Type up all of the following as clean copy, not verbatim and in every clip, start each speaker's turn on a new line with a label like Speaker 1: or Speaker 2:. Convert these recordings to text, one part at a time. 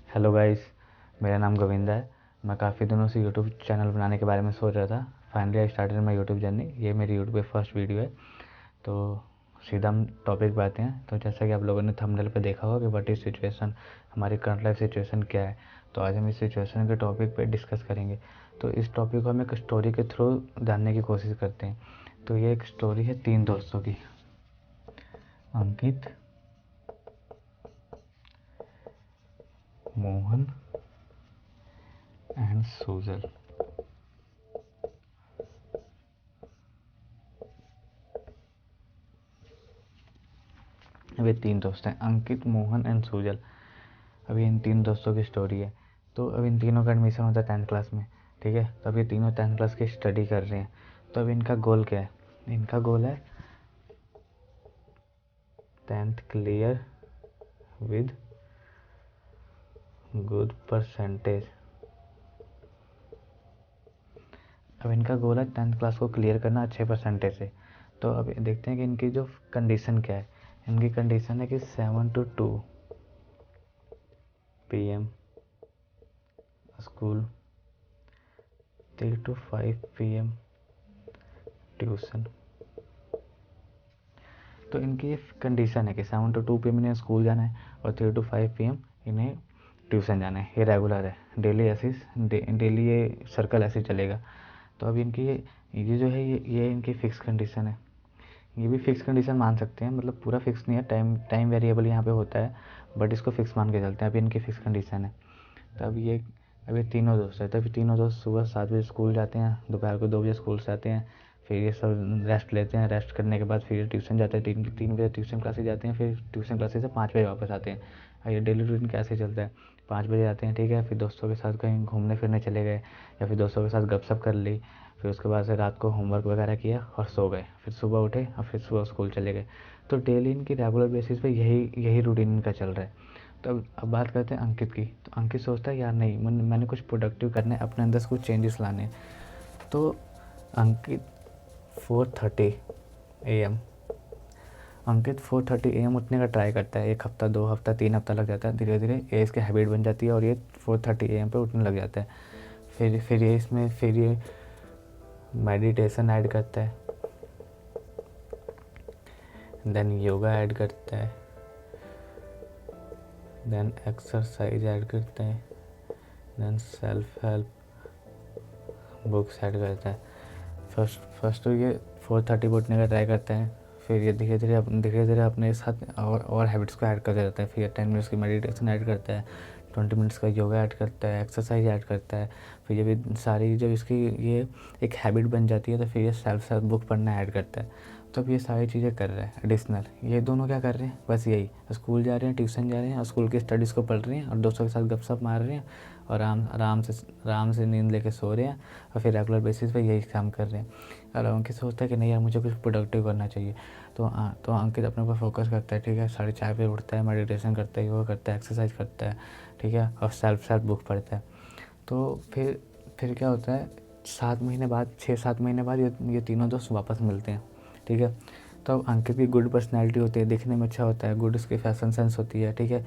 Speaker 1: Hello guys, मेरा नाम गोविंदा है। मैं काफ़ी दिनों से यूट्यूब चैनल बनाने के बारे में सोच रहा था। Finally I started my YouTube journey. ये मेरी यूट्यूब पे फर्स्ट वीडियो है। तो सीधा हम टॉपिक पे आते हैं। तो जैसा कि आप लोगों ने थंबनेल पे देखा होगा कि व्हाट इज़ सिचुएशन, हमारी करंट लाइफ सिचुएशन क्या है। तो आज हम इस सिचुएशन के टॉपिक पे डिस्कस करेंगे। तो इस टॉपिक को हम एक स्टोरी के थ्रू जानने की कोशिश करते हैं। तो ये एक स्टोरी है 3 दोस्तों की, अंकित, मोहन एंड सुजल। वे 3 दोस्त हैं, अंकित, मोहन एंड सुजल। अभी इन 3 दोस्तों की स्टोरी है। तो अब इन तीनों का एडमिशन होता है 10th क्लास में, ठीक है। तो अब ये तीनों 10th क्लास की स्टडी कर रहे हैं। तो अब इनका गोल क्या है? इनका गोल है 10th clear with good percentage. अब इनका गोल है 10th क्लास को क्लियर करना अच्छे परसेंटेज से। तो अब देखते हैं कि इनकी जो कंडीशन क्या है। इनकी कंडीशन है कि 7 to 2 PM school, 3 to 5 PM tuition. तो इनकी कंडीशन है कि 7 to 2 PM इन्हें स्कूल जाना है और 3 to 5 PM इन्हें ट्यूशन जाना है। ये रेगुलर है, डेली ये सर्कल ऐसे चलेगा। तो अब इनकी ये जो है ये इनकी फिक्स कंडीशन है। ये भी फिक्स कंडीशन मान सकते हैं, मतलब पूरा फिक्स नहीं है, टाइम वेरिएबल यहाँ पे होता है, बट इसको फिक्स मान के चलते हैं। अभी इनकी फिक्स कंडीशन है। तो अब ये तीनों दोस्त है। तभी तीनों दोस्त सुबह 7 बजे स्कूल जाते हैं, दोपहर को 2 बजे स्कूल से आते हैं। फिर ये सब रेस्ट लेते हैं। रेस्ट करने के बाद फिर ट्यूशन जाते हैं। 3 बजे ट्यूशन क्लासेस जाते हैं। फिर ट्यूशन क्लासेस से 5 बजे वापस आते हैं। और ये डेली रूटीन कैसे चलता है? 5 बजे आते हैं, ठीक है। फिर दोस्तों के साथ कहीं घूमने फिरने चले गए या फिर दोस्तों के साथ गपशप कर ली। फिर उसके बाद से रात को होमवर्क वगैरह किया और सो गए। फिर सुबह उठे और फिर सुबह स्कूल चले गए। तो डेली इनकी रेगुलर बेसिस पे यही रूटीन इनका चल रहा है। तो अब बात करते हैं अंकित की। तो अंकित सोचता है यार नहीं, मैंने कुछ प्रोडक्टिव करना है, अपने अंदर से कुछ चेंजेस लाने हैं। तो अंकित 4:30 AM अंकित 4:30 AM उठने का ट्राई करता है। 1 हफ्ता, 2 हफ्ता, 3 हफ्ता लग जाता है। धीरे धीरे ये इसकी हैबिट बन जाती है और ये 4:30 AM पे उठने लग जाता है। फिर ये मेडिटेशन ऐड करता है, देन योगा ऐड करता है, देन एक्सरसाइज ऐड करते हैं, then self help books add करता है। फर्स्ट तो ये 4:30 उठने का ट्राई करते हैं। फिर ये धीरे धीरे अपने साथ और हैबिट्स को ऐड करते रहता है। फिर 10 मिनट्स की मेडिटेशन ऐड करता है, 20 मिनट्स का योगा ऐड करता है, एक्सरसाइज ऐड करता है। फिर जब इसकी ये एक हैबिट बन जाती है तो फिर ये सेल्फ हेल्प बुक पढ़ना ऐड करता है। तो अब ये सारी चीज़ें कर रहा है एडिशनल। ये दोनों क्या कर रहे हैं? बस यही, स्कूल जा रहे हैं, ट्यूशन जा रहे हैं और स्कूल की स्टडीज़ को पढ़ रहे हैं और दोस्तों के साथ गपशप मार रहे हैं और आराम से नींद लेके सो रहे हैं और फिर रेगुलर बेसिस पे यही काम कर रहे हैं। और अंकित सोचता है कि नहीं यार, मुझे कुछ प्रोडक्टिव करना चाहिए। तो अंकित अपने ऊपर फोकस करता है, ठीक है। 4:30 पे उठता है, मेडिटेशन करता है, योगा करता है, एक्सरसाइज करता है, ठीक है, और सेल्फ बुक पढ़ता है। तो फिर क्या होता है, 7 महीने बाद, 6-7 महीने बाद ये तीनों दोस्त वापस मिलते हैं, ठीक है। तो अंकित की गुड पर्सनैलिटी होती है, दिखने में अच्छा होता है, गुड इसकी फैशन सेंस होती है, ठीक है।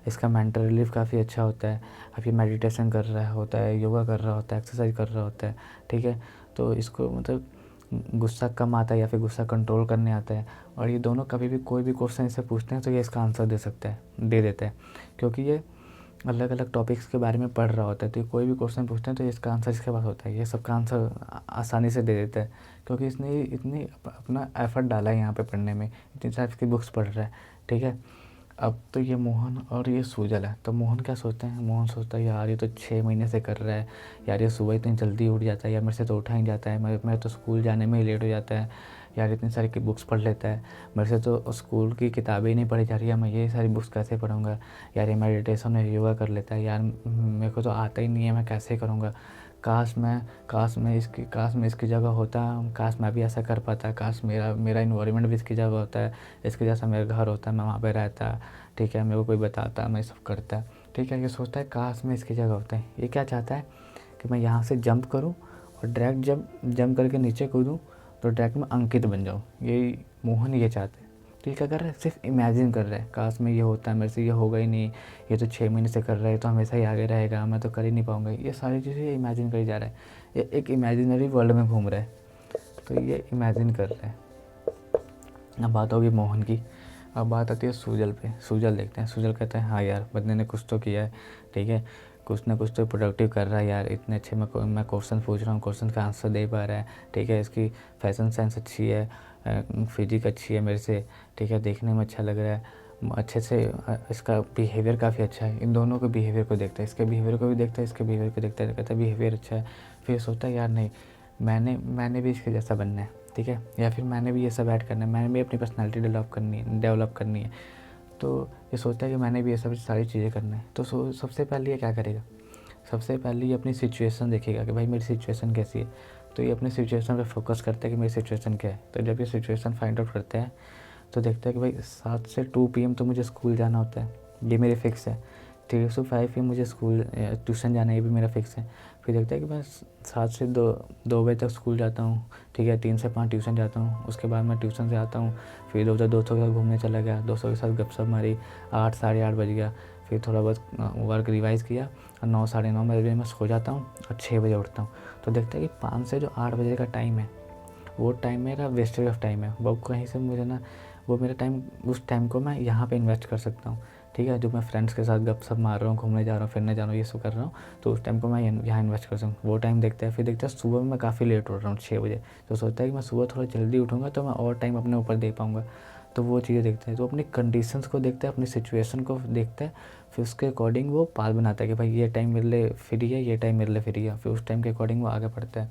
Speaker 1: इसका मेंटल रिलीफ काफ़ी अच्छा होता है। अब ये मेडिटेशन कर रहा होता है, योगा कर रहा होता है, एक्सरसाइज कर रहा होता है, ठीक है। तो इसको मतलब गुस्सा कम आता है या फिर गुस्सा कंट्रोल करने आता है। और ये दोनों कभी भी कोई भी क्वेश्चन इससे पूछते हैं तो ये इसका आंसर दे देता है, क्योंकि ये अलग अलग टॉपिक्स के बारे में पढ़ रहा होता है। तो कोई भी क्वेश्चन पूछते हैं तो इसका आंसर इसके पास होता है। ये सबका आंसर आसानी से दे देता है, क्योंकि इसने इतनी अपना एफर्ट डाला है यहाँ पे पढ़ने में, इतनी सारी इसकी बुक्स पढ़ रहा है, ठीक है। अब तो ये मोहन और ये सुजल है। तो मोहन क्या सोचते हैं? मोहन सोचता है यार ये तो 6 महीने से कर रहा है, यार ये सुबह इतनी जल्दी उठ जाता है, यार मेरे से तो उठा ही जाता है, मैं तो स्कूल जाने में ही लेट हो जाता है, यार इतनी सारी की बुक्स पढ़ लेता है, मेरे से तो स्कूल की किताबें ही नहीं पढ़ी जा रही है, मैं ये सारी बुक्स कैसे पढ़ूंगा, यार ये मेडिटेशन और योगा कर लेता है, यार मेरे को तो आता ही नहीं है, मैं कैसे करूँगा। काश मैं इसकी जगह होता, काश मैं भी ऐसा कर पाता, काश मेरा इन्वायरमेंट भी इसकी जगह होता है, इसके जैसा मेरा घर होता, मैं वहाँ पे रहता, ठीक है, मेरे को कोई बताता, मैं सब करता, ठीक है। ये सोचता है काश मैं इसकी जगह होता है। ये क्या चाहता है कि मैं यहाँ से जंप करूँ और डायरेक्ट जंप करके नीचे कूदूँ तो डायरेक्ट मैं अंकित बन जाऊँ। ये मोहन ये चाहता है, तो ये क्या कर रहा है, सिर्फ इमेजिन कर रहा है, काश में ये होता है, मेरे से ये होगा ही नहीं, ये तो 6 महीने से कर रहा है तो हमेशा ही आगे रहेगा, मैं तो कर ही नहीं पाऊंगा। ये सारी चीज़ें ये इमेजिन करी जा रहा है, ये एक इमेजिनरी वर्ल्ड में घूम रहा है, तो ये इमेजिन कर रहा है। अब बात होगी मोहन की। अब बात आती है सूजल पे। सूजल देखते हैं। सूजल कहता है हाँ यार, बंदे ने कुछ तो किया है, ठीक है, कुछ ना कुछ तो प्रोडक्टिव कर रहा है यार, इतने अच्छे मैं क्वेश्चन पूछ रहा हूँ, क्वेश्चन का आंसर दे पा रहा है, ठीक है, इसकी फैशन सेंस अच्छी है, फिजिक अच्छी है मेरे से, ठीक है, देखने में अच्छा लग रहा है, अच्छे से इसका बिहेवियर काफ़ी अच्छा है। इन दोनों के बिहेवियर को देखता है, इसके बिहेवियर को भी देखता है, इसके बिहेवियर को देखता है, कहता है बिहेवियर अच्छा है। फिर सोचता है यार नहीं, मैंने भी इसके जैसा बनना है, ठीक है, या फिर मैंने भी ये सब ऐड करना है, मैंने भी अपनी पर्सनैलिटी डेवलप करनी है। तो ये सोचता है कि मैंने भी ये सब सारी चीज़ें करना है। तो सबसे पहले ये क्या करेगा, सबसे पहले ये अपनी सिचुएशन देखेगा कि भाई मेरी सिचुएशन कैसी है। तो ये अपनी सिचुएशन पे फोकस करता है कि मेरी सिचुएशन क्या है। तो जब ये सिचुएशन फाइंड आउट करते हैं तो देखते हैं कि भाई 7 से 2 PM तो मुझे स्कूल जाना होता है, ये मेरे फिक्स है। 3 से 5 PM मुझे स्कूल ट्यूशन जाना है, ये भी मेरा फिक्स है। फिर देखते हैं कि मैं 7 से 2 बजे तक स्कूल जाता हूँ, ठीक है, 3 से 5 ट्यूशन जाता हूँ, उसके बाद मैं ट्यूशन से आता हूँ, फिर इधर उधर दोस्तों के साथ घूमने चला गया, दोस्तों के साथ गपशप मारी, 8 साढ़े 8 बज गया, फिर थोड़ा बहुत वर्क रिवाइज़ किया और 9 साढ़े 9 बजे मैं सो जाता हूँ और 6 बजे उठता हूँ। तो देखते हैं कि 5 से जो 8 बजे का टाइम है वो टाइम मेरा वेस्टेज ऑफ टाइम है, वो कहीं से मुझे ना, वो मेरा टाइम, उस टाइम को मैं यहाँ पे इन्वेस्ट कर सकता हूँ, ठीक है, जो मैं फ्रेंड्स के साथ गपशप मार रहा हूँ, घूमने जा रहा हूँ, फिरने जा रहा हूँ, ये सब कर रहा हूँ, तो उस टाइम को मैं यहाँ इन्वेस्ट कर सकता हूँ। वो टाइम देखते हैं। फिर देखते हैं सुबह में मैं काफ़ी लेट उठ रहा हूँ 6 बजे, तो सोचता है कि मैं सुबह थोड़ा जल्दी उठूँगा तो मैं और टाइम अपने ऊपर दे पाऊँगा। तो वो चीज़ें देखते हैं, तो अपनी कंडीशंस को देखते हैं, अपनी सिचुएशन को देखते हैं, फिर उसके अकॉर्डिंग वो पाल बनाता है कि भाई ये टाइम मेरे लिए फ्री है, ये टाइम मेरे लिए फ्री है, फिर उस टाइम के अकॉर्डिंग वो आगे बढ़ता है।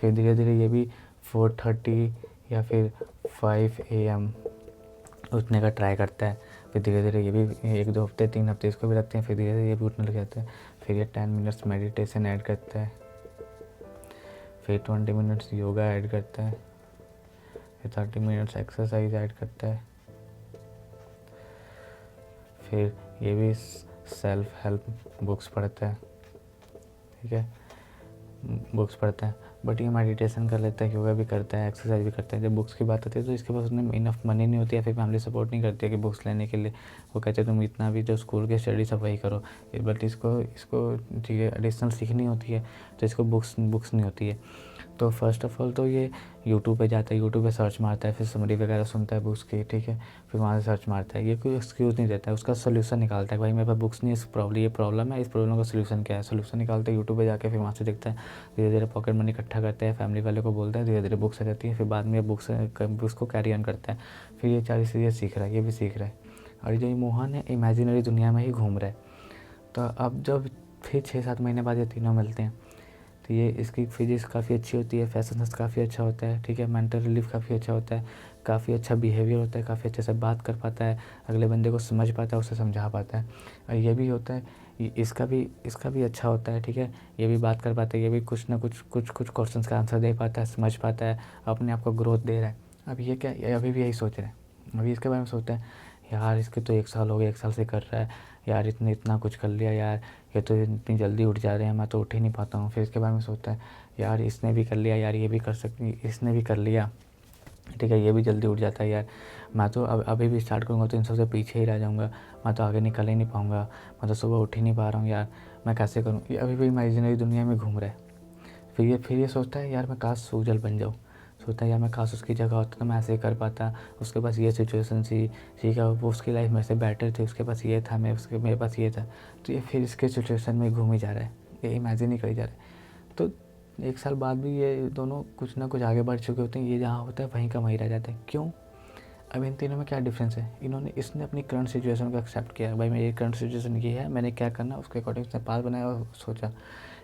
Speaker 1: फिर धीरे धीरे ये भी 4:30 या फिर 5 AM उठने का ट्राई करता है। फिर धीरे धीरे ये भी 1-2 हफ्ते 3 हफ्ते इसको भी रखते हैं, फिर धीरे धीरे ये भी उठने लग जाता है। फिर ये 10 मिनट्स मेडिटेशन ऐड करता है, फिर 20 मिनट्स योगा ऐड करता है, फिर 30 मिनट्स एक्सरसाइज ऐड करता है। फिर ये भी सेल्फ हेल्प बुक्स पढ़ता है, ठीक है, बुक्स पढ़ता है, बट ये मेडिटेशन कर लेता है, योगा भी करता है, एक्सरसाइज भी करता है। जब बुक्स की बात आती है तो इसके पास उन्हें इनफ मनी नहीं होती है, फिर फैमिली सपोर्ट नहीं करती है कि बुक्स लेने के लिए। वो कहते हैं तुम इतना भी जो स्कूल के स्टडी सब वही करो, बट इसको ठीक है एडिशनल सीखनी होती है, तो इसको बुक्स नहीं होती है। तो फर्स्ट ऑफ ऑल तो ये यूट्यूब पे जाता है, यूट्यूब पे सर्च मारता है, फिर समरी वगैरह सुनता है बुक्स की, ठीक है, फिर वहाँ से सर्च मारता है। ये कोई एक्सक्यूज़ नहीं देता है, उसका सोल्यूशन निकालता है, भाई मेरे पास बुक्स नहीं है, ये प्रॉब्लम है, इस प्रॉब्लम का सोल्यूशन क्या है, सोल्यूशन निकालता है यूट्यूब पे जाके, फिर वहाँ से देखता है, धीरे धीरे पॉकेट मनी इकट्ठा करता है, फैमिली वाले को बोलता है, धीरे धीरे बुक्स आ जाती है, फिर बाद में बुक्स को कैरी ऑन करता है। फिर ये 4 चीज़ें सीख रहा है, ये भी सीख रहा है, और जो ये मोहन है इमेजिनरी दुनिया में ही घूम रहा है। तो अब जब फिर 6-7 महीने बाद ये तीनों मिलते हैं, तो ये इसकी फिजिक्स काफ़ी अच्छी होती है, फैशन सेंस काफ़ी अच्छा होता है, ठीक है, मेंटल रिलीफ काफ़ी अच्छा होता है, काफ़ी अच्छा बिहेवियर होता है, काफ़ी अच्छे से बात कर पाता है, अगले बंदे को समझ पाता है, उसे समझा पाता है। और ये भी होता है, इसका भी अच्छा होता है, ठीक है, ये भी बात कर पाता है, ये भी कुछ ना कुछ क्वेश्चंस का आंसर दे पाता है, समझ पाता है, अपने आप को ग्रोथ दे रहा है। अब ये क्या, ये अभी भी यही सोच रहा है, अभी इसके बारे में सोचता है यार इसके तो 1 साल हो गया, 1 साल से कर रहा है यार, इतना कुछ कर लिया यार, ये तो इतनी जल्दी उठ जा रहे हैं, मैं तो उठ ही नहीं पाता हूँ। फिर इसके बारे में सोचता है यार इसने भी कर लिया यार, ये भी कर सकती, इसने भी कर लिया, ठीक है, ये भी जल्दी उठ जाता है यार, मैं तो अभी भी स्टार्ट करूँगा तो इन सबसे पीछे ही रह जाऊँगा, मैं तो आगे निकल ही नहीं पाऊँगा, मैं तो सुबह उठ ही नहीं पा रहा हूँ यार, मैं कैसे करूँ। ये अभी भी इमेजिनरी दुनिया में घूम रहा है। फिर ये सोचता है यार मैं काश सूजल बन जाऊँ, सोचता है यार मैं काश उसकी जगह होता तो मैं ऐसे ही कर पाता, उसके पास ये सिचुएशन थी, ठीक है, वो उसकी लाइफ मेरे से बेटर थी, उसके पास ये था, मेरे पास ये था। तो ये फिर इसके सिचुएशन में घूम ही जा रहा है, ये इमेजिन ही करी जा रहा है। तो 1 साल बाद भी ये दोनों कुछ ना कुछ आगे बढ़ चुके होते हैं, ये जहाँ होता है वहीं का वहीं रह जाता है। क्यों? अब इन तीनों में क्या डिफरेंस है, इसने अपनी करंट सिचुएशन को एक्सेप्ट किया, भाई मेरी करंट सिचुएशन ये है, मैंने क्या करना उसके अकॉर्डिंग उसने पास बनाया और सोचा।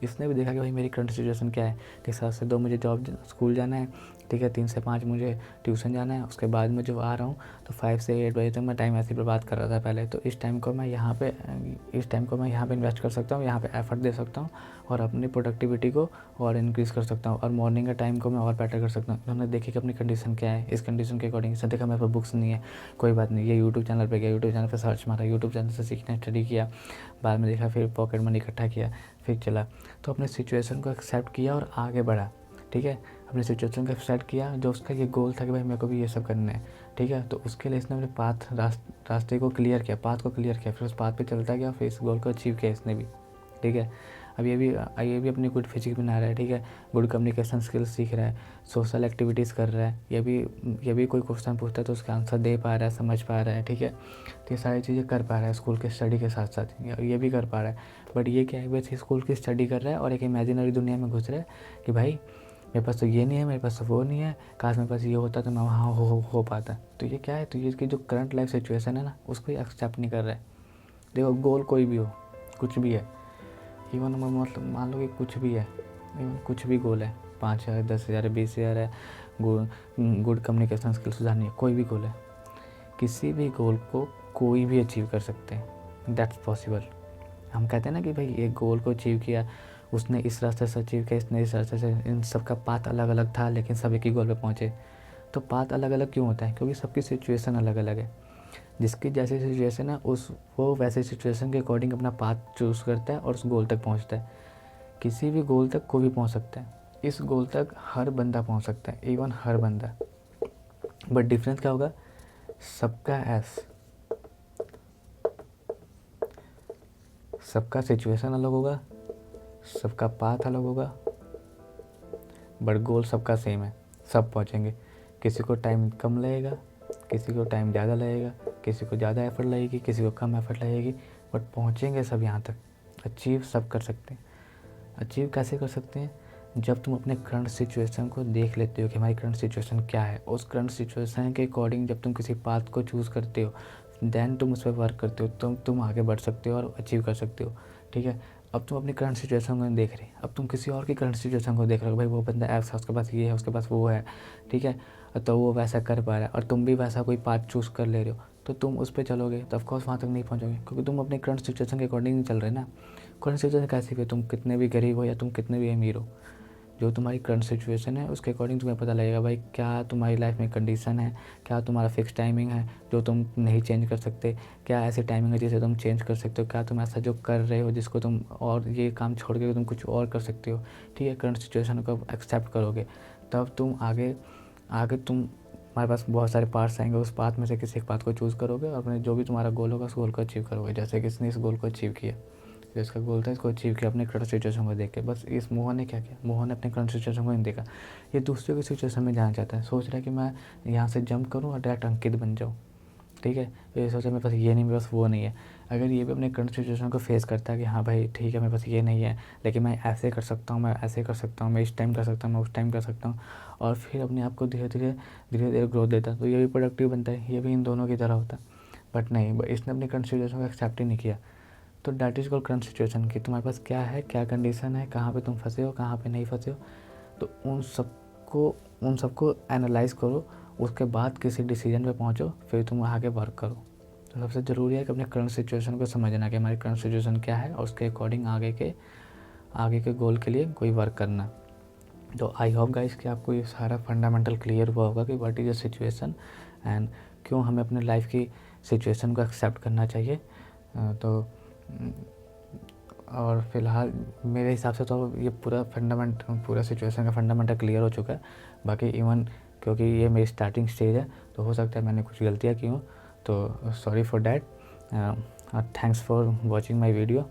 Speaker 1: इसने भी देखा कि भाई मेरी करंट सिचुएशन क्या है, कि 7 से 2 मुझे स्कूल जाना है, ठीक है, 3 से 5 मुझे ट्यूशन जाना है, उसके बाद में जब आ रहा हूँ तो 5 से 8 बजे तक मैं टाइम ऐसे ही बर्बाद कर रहा था पहले, तो इस टाइम को मैं यहाँ पे इन्वेस्ट कर सकता हूँ, यहाँ पे एफर्ट दे सकता हूँ और अपनी प्रोडक्टिविटी को और इंक्रीज़ कर सकता हूँ, और मॉर्निंग का टाइम को मैं और बेटर कर सकता हूँ। उन्होंने देखी कि अपनी कंडीशन क्या है, इस कंडीशन के अकॉर्डिंग इसने देखा मेरे पास बुक्स नहीं है, कोई बात नहीं, ये यूट्यूब चैनल पे गया, यूट्यूब चैनल पे सर्च मारा, यूट्यूब चैनल से सीखना स्टडी किया, बाद में देखा, फिर पॉकेट मनी इकट्ठा किया, फिर चला। तो अपने सिचुएशन को एक्सेप्ट किया और आगे बढ़ा, ठीक है, अपने सिचुएशन को सेट किया, जो उसका ये गोल था कि भाई मेरे को भी ये सब करना है, ठीक है। तो उसके लिए इसने अपने रास्ते को क्लियर किया, पाथ को क्लियर किया, फिर उस पाथ पे चलता गया, फिर इस गोल को अचीव किया इसने भी, ठीक है। अब ये भी अपनी गुड फिजिक बना रहा है, ठीक है, गुड कम्युनिकेशन स्किल्स सीख रहा है, सोशल एक्टिविटीज़ कर रहा है, ये भी कोई क्वेश्चन पूछता है तो उसका आंसर दे पा रहा है, समझ पा रहा है, ठीक है। तो ये सारी चीज़ें कर पा रहा है स्कूल के स्टडी के साथ साथ, ये भी कर पा रहा है। बट ये क्या है, बस स्कूल की स्टडी कर रहा है और एक इमेजिनरी दुनिया में घुस रहा है कि भाई मेरे पास तो ये नहीं है, मेरे पास तो वो नहीं है, काश मेरे पास ये होता तो मैं वहाँ हो पाता। तो ये क्या है, तो ये इसकी जो करंट लाइफ सिचुएशन है ना, उसको एक्सेप्ट नहीं कर रहा है। देखो गोल कोई भी हो, कुछ भी है, इवन मतलब मान लो कि कुछ भी है, इवन कुछ भी गोल है, 5,000 10,000 20,000 है, गुड कम्युनिकेशन स्किल्स सुधारनी है, कोई भी गोल है, किसी भी गोल को कोई भी अचीव कर सकते हैं, दैट्स पॉसिबल। हम कहते हैं ना कि भाई एक गोल को अचीव किया, उसने इस रास्ते से अचीव किया, इसने इस रास्ते से, इन सब का पाथ अलग अलग था लेकिन सब एक ही गोल पे पहुँचे। तो पाथ अलग अलग क्यों होता है, क्योंकि सबकी सिचुएशन अलग अलग है। जिसकी जैसी सिचुएशन है वो वैसे सिचुएशन के अकॉर्डिंग अपना पाथ चूज़ करता है और उस गोल तक पहुंचता है। किसी भी गोल तक कोई भी पहुंच सकता है, इस गोल तक हर बंदा पहुंच सकता है, इवन हर बंदा। बट डिफरेंस क्या होगा, सबका सिचुएशन अलग होगा, सबका पाथ अलग होगा, बट गोल सबका सेम है, सब पहुंचेंगे। किसी को टाइम कम लगेगा, किसी को टाइम ज़्यादा लगेगा, किसी को ज़्यादा एफर्ट लगेगी, किसी को कम एफर्ट लगेगी, बट पहुंचेंगे सब यहाँ तक। अचीव सब कर सकते हैं। अचीव कैसे कर सकते हैं, जब तुम अपने करंट सिचुएशन को देख लेते हो कि हमारी करंट सिचुएशन क्या है, उस करंट सिचुएशन के अकॉर्डिंग जब तुम किसी पाथ को चूज़ करते हो, देन तुम उस पर वर्क करते हो, तुम आगे बढ़ सकते हो और अचीव कर सकते हो, ठीक है। अब तुम अपनी करंट सिचुएशन को नहीं देख रहे, अब तुम किसी और की करंट सिचुएशन को देख रहे हो, भाई वो बंदा ऐसा, उसके पास ये है, उसके पास वो है, ठीक है, तो वो वैसा कर पा रहा है और तुम भी वैसा कोई पाथ चूज़ कर ले रहे हो, तो तुम उस पर चलोगे तो ऑफकोर्स वहाँ तक नहीं पहुँचोगे, क्योंकि तुम अपने करंट सिचुएशन के अकॉर्डिंग नहीं चल रहे ना। करंट सिचुएशन कैसी भी, तुम कितने भी गरीब हो या तुम कितने भी अमीर हो, जो तुम्हारी करंट सिचुएशन है उसके अकॉर्डिंग तुम्हें पता लगेगा भाई क्या तुम्हारी लाइफ में कंडीशन है, क्या तुम्हारा फिक्स टाइमिंग है जो तुम नहीं चेंज कर सकते, क्या ऐसी टाइमिंग है जिसे तुम चेंज कर सकते हो, क्या तुम ऐसा जो कर रहे हो जिसको तुम और ये काम छोड़ के तुम कुछ और कर सकते हो, ठीक है। करंट सिचुएशन को एक्सेप्ट करोगे तब तुम आगे तुम्हारे पास बहुत सारे पार्ट्स आएंगे, उस पाथ में से किसी एक पाथ को चूज़ करोगे और अपने जो भी तुम्हारा गोल होगा उस गोल को अचीव करोगे। जैसे किसने इस गोल को अचीव किया, जो इसका गोल था इसको अचीव किया अपने करंट सिचुएशन को देख के। बस इस मोहन ने क्या किया, मोहन ने अपने करंट सिचुएशन को नहीं देखा, ये दूसरे की सिचुएशन में जाना चाहता है, सोच रहा है कि मैं यहाँ से जंप करूँ और डायरेक्ट अंकित बन जाऊँ, ठीक है। ये सोचा मेरे पास ये नहीं, मेरे पास वो नहीं है। अगर ये भी अपने करंट सिचुएशन को फेस करता है कि हाँ भाई ठीक है मेरे पास ये नहीं है, लेकिन मैं ऐसे कर सकता हूँ, मैं ऐसे कर सकता हूँ, मैं इस टाइम कर सकता हूँ, मैं उस टाइम कर सकता हूँ, और फिर अपने आप को धीरे धीरे ग्रोथ देता है, तो ये भी प्रोडक्टिव बनता है, ये भी इन दोनों की तरह होता है। बट नहीं, इसने अपनी करंट सिचुएशन को एक्सेप्ट ही नहीं किया। तो that is called current situation कि तुम्हारे पास क्या है, क्या कंडीशन है, कहाँ पे तुम फंसे हो, कहाँ पे नहीं फंसे हो। तो उन सबको एनालाइज करो, उसके बाद किसी डिसीजन पे पहुँचो, फिर तुम आगे वर्क करो। तो सबसे ज़रूरी है कि अपने करंट सिचुएशन को समझना कि हमारी करंट सिचुएशन क्या है और उसके अकॉर्डिंग आगे के गोल के लिए कोई वर्क करना। तो आई होप गाइस कि आपको ये सारा फंडामेंटल क्लियर हुआ होगा कि what is the situation and क्यों हमें अपने लाइफ की सिचुएशन को एक्सेप्ट करना चाहिए। तो और फिलहाल मेरे हिसाब से तो ये पूरा सिचुएशन का फंडामेंटल क्लियर हो चुका है। बाकी इवन क्योंकि ये मेरी स्टार्टिंग स्टेज है तो हो सकता है मैंने कुछ गलतियाँ की हूँ, तो sorry for that. Thanks for watching my video.